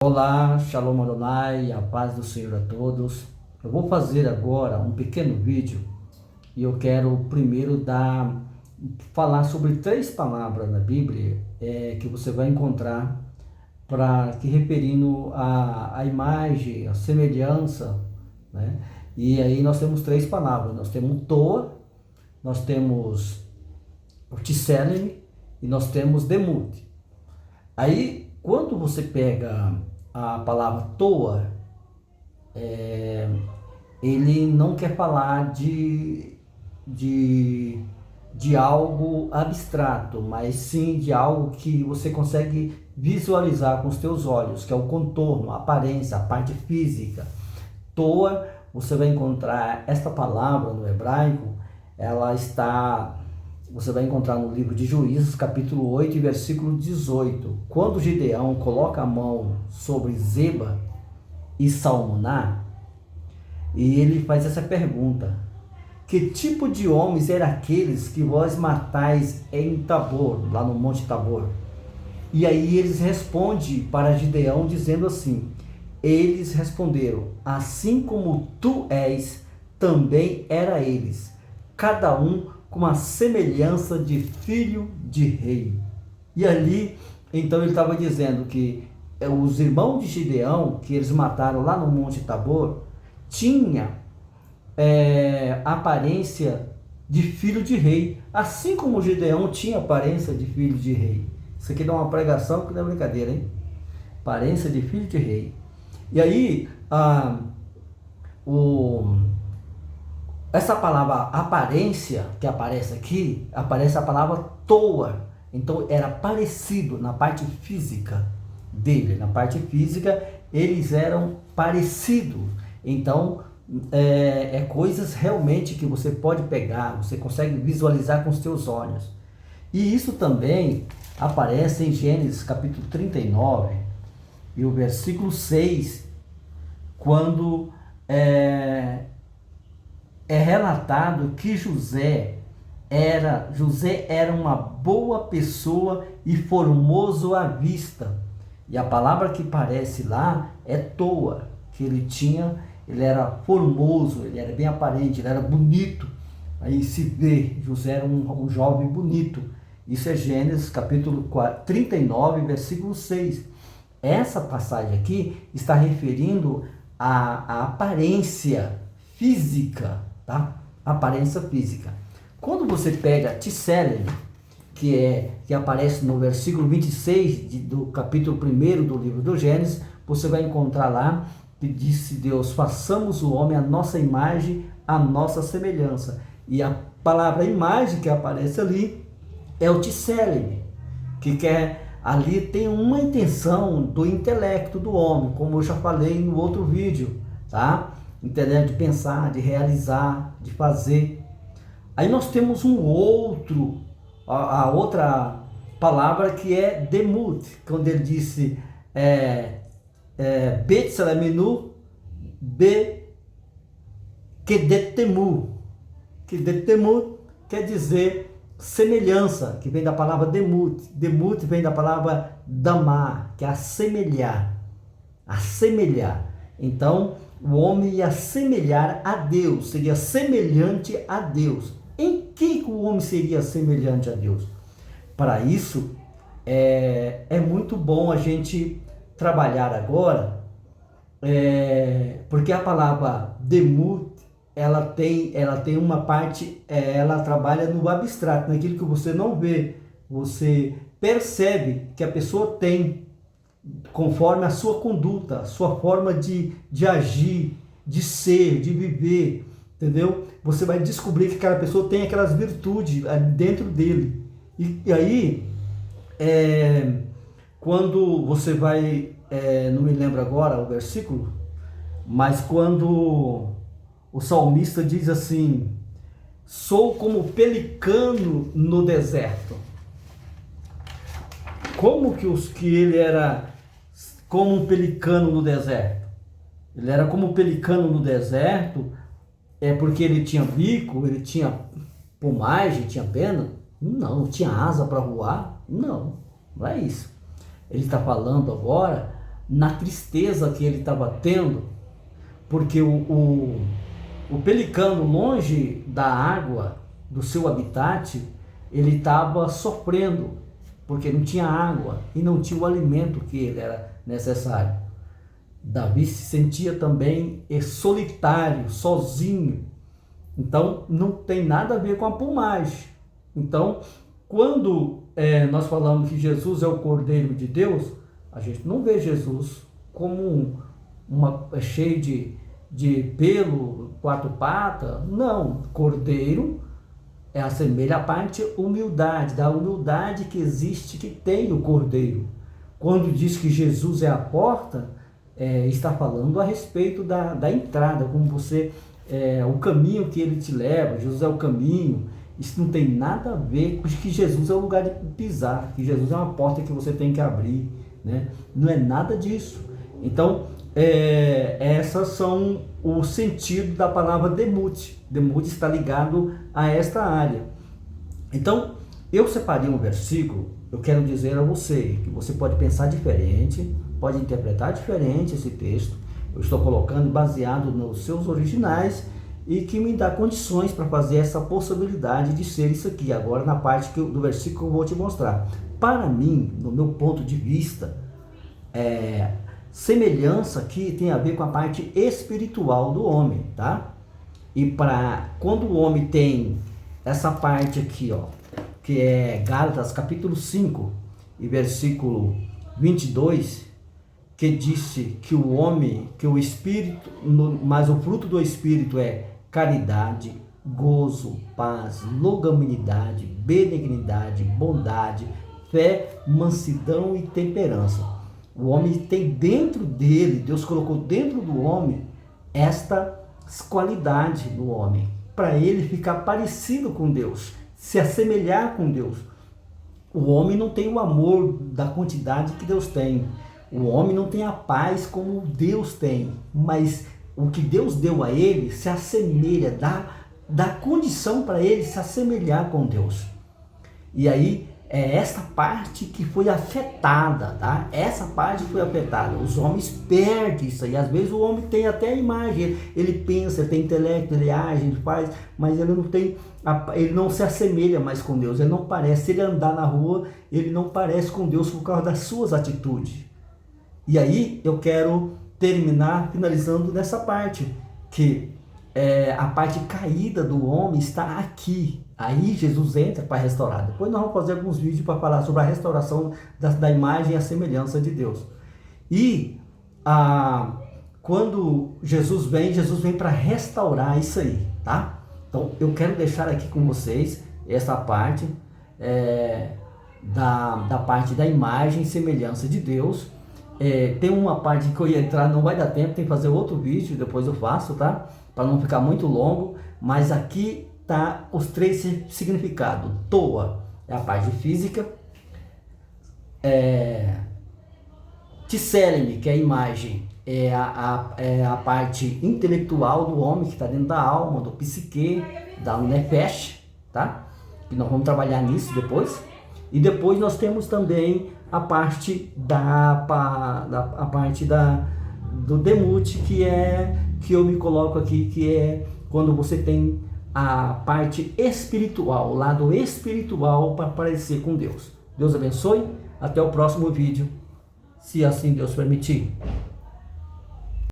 Olá, Shalom Adonai, a paz do Senhor a todos. Eu vou fazer agora um pequeno vídeo e eu quero primeiro falar sobre 3 palavras na Bíblia que você vai encontrar referindo a imagem, a semelhança, né? E aí nós temos 3 palavras. Nós temos Toa, nós temos o Tselem e nós temos Demut. Aí, quando você pega a palavra Toa, ele não quer falar de algo abstrato, mas sim de algo que você consegue visualizar com os teus olhos, que é o contorno, a aparência, a parte física. Toa, você vai encontrar esta palavra no hebraico, você vai encontrar no livro de Juízes, capítulo 8, versículo 18. Quando Gideão coloca a mão sobre Zeba e Salmuná, e ele faz essa pergunta: que tipo de homens eram aqueles que vós matais em Tabor, lá no Monte Tabor? E aí eles respondem para Gideão dizendo assim: eles responderam: assim como tu és, também era eles, cada um com uma semelhança de filho de rei. E ali, então ele estava dizendo que os irmãos de Gideão, que eles mataram lá no Monte Tabor, tinha aparência de filho de rei, assim como Gideão tinha aparência de filho de rei. Isso aqui dá uma pregação que não é brincadeira, hein? Aparência de filho de rei. E aí, essa palavra aparência que aparece aqui, aparece a palavra Toa. Então era parecido na parte física dele. Na parte física eles eram parecidos. Então coisas realmente que você pode pegar, você consegue visualizar com os seus olhos. E isso também aparece em Gênesis capítulo 39 e o versículo 6, quando é relatado que José era uma boa pessoa e formoso à vista. E a palavra que aparece lá é Toa, que ele era formoso, ele era bem aparente, ele era bonito. Aí se vê, José era um jovem bonito. Isso é Gênesis capítulo 39, versículo 6. Essa passagem aqui está referindo à aparência física, tá? Aparência física. Quando você pega Tselem, que aparece no versículo 26 do capítulo 1 do livro do Gênesis, você vai encontrar lá que disse Deus: façamos o homem à nossa imagem, à nossa semelhança. E a palavra imagem que aparece ali é o Tselem, ali tem uma intenção do intelecto do homem, como eu já falei no outro vídeo, tá? Entendeu? De pensar, de realizar, de fazer. Aí nós temos a outra palavra que é Demut, quando ele disse Bet Salaminu Be Kedetemu. Kedetemu quer dizer semelhança, que vem da palavra Demut. Demut vem da palavra Damar, que é assemelhar. Assemelhar. Então, o homem ia assemelhar a Deus, seria semelhante a Deus. Em que o homem seria semelhante a Deus? Para isso, é muito bom a gente trabalhar agora, porque a palavra Demut, ela tem uma parte, ela trabalha no abstrato, naquilo que você não vê, você percebe que a pessoa tem, conforme a sua conduta, a sua forma de agir, de ser, de viver, entendeu? Você vai descobrir que aquela pessoa tem aquelas virtudes dentro dele. E aí, quando você vai, não me lembro agora o versículo, mas quando o salmista diz assim: sou como pelicano no deserto. Como que ele era como um pelicano no deserto? Ele era como um pelicano no deserto, porque ele tinha bico, ele tinha plumagem, tinha pena? Não. Tinha asa para voar? Não é isso. Ele está falando agora na tristeza que ele estava tendo, porque o pelicano, longe da água, do seu habitat, ele estava sofrendo, porque não tinha água e não tinha o alimento que ele era necessário. Davi se sentia também solitário, sozinho. Então, não tem nada a ver com a plumagem. Então, quando nós falamos que Jesus é o Cordeiro de Deus, a gente não vê Jesus como cheio de pelo, quatro patas. Não, Cordeiro assemelha a parte humildade, da humildade que existe, que tem o Cordeiro. Quando diz que Jesus é a porta, está falando a respeito da entrada, como você, o caminho que ele te leva. Jesus é o caminho. Isso não tem nada a ver com que Jesus é o lugar de pisar, que Jesus é uma porta que você tem que abrir, né? Não é nada disso. Então, essas são o sentido da palavra demute. Demute está ligado a esta área. Então, eu separei um versículo. Eu quero dizer a você que você pode pensar diferente, pode interpretar diferente esse texto. Eu estou colocando baseado nos seus originais e que me dá condições para fazer essa possibilidade de ser isso aqui. Agora, na parte do versículo que eu vou te mostrar. Para mim, no meu ponto de vista, semelhança aqui tem a ver com a parte espiritual do homem, tá? E quando o homem tem essa parte aqui, ó, que é Gálatas capítulo 5 e versículo 22, que disse que o homem, que o espírito, mas o fruto do espírito é caridade, gozo, paz, longanimidade, benignidade, bondade, fé, mansidão e temperança. O homem tem dentro dele, Deus colocou dentro do homem estas qualidades do homem, para ele ficar parecido com Deus, se assemelhar com Deus. O homem não tem o amor da quantidade que Deus tem. O homem não tem a paz como Deus tem, mas o que Deus deu a ele se assemelha, dá condição para ele se assemelhar com Deus. E aí, é essa parte que foi afetada, tá? Essa parte foi afetada. Os homens perdem isso aí. Às vezes o homem tem até a imagem, ele pensa, ele tem intelecto, ele age, ele faz, mas ele não tem, ele não se assemelha mais com Deus. Ele não parece, se ele andar na rua, ele não parece com Deus por causa das suas atitudes. E aí eu quero terminar finalizando nessa parte, que a parte caída do homem está aqui. Aí Jesus entra para restaurar. Depois nós vamos fazer alguns vídeos para falar sobre a restauração da imagem e a semelhança de Deus. E quando Jesus vem para restaurar isso aí, tá? Então eu quero deixar aqui com vocês essa parte da parte da imagem e semelhança de Deus. Tem uma parte que eu ia entrar, não vai dar tempo, tem que fazer outro vídeo, depois eu faço, tá? Para não ficar muito longo, mas aqui tá os três significados. Toa é a parte física, Tseleme, que é a imagem, é a parte intelectual do homem, que está dentro da alma, do psique, da nefesh, tá? Que nós vamos trabalhar nisso depois. E depois nós temos também a parte do demute, que eu me coloco aqui, que é quando você tem a parte espiritual, o lado espiritual para parecer com Deus. Deus abençoe, até o próximo vídeo, se assim Deus permitir.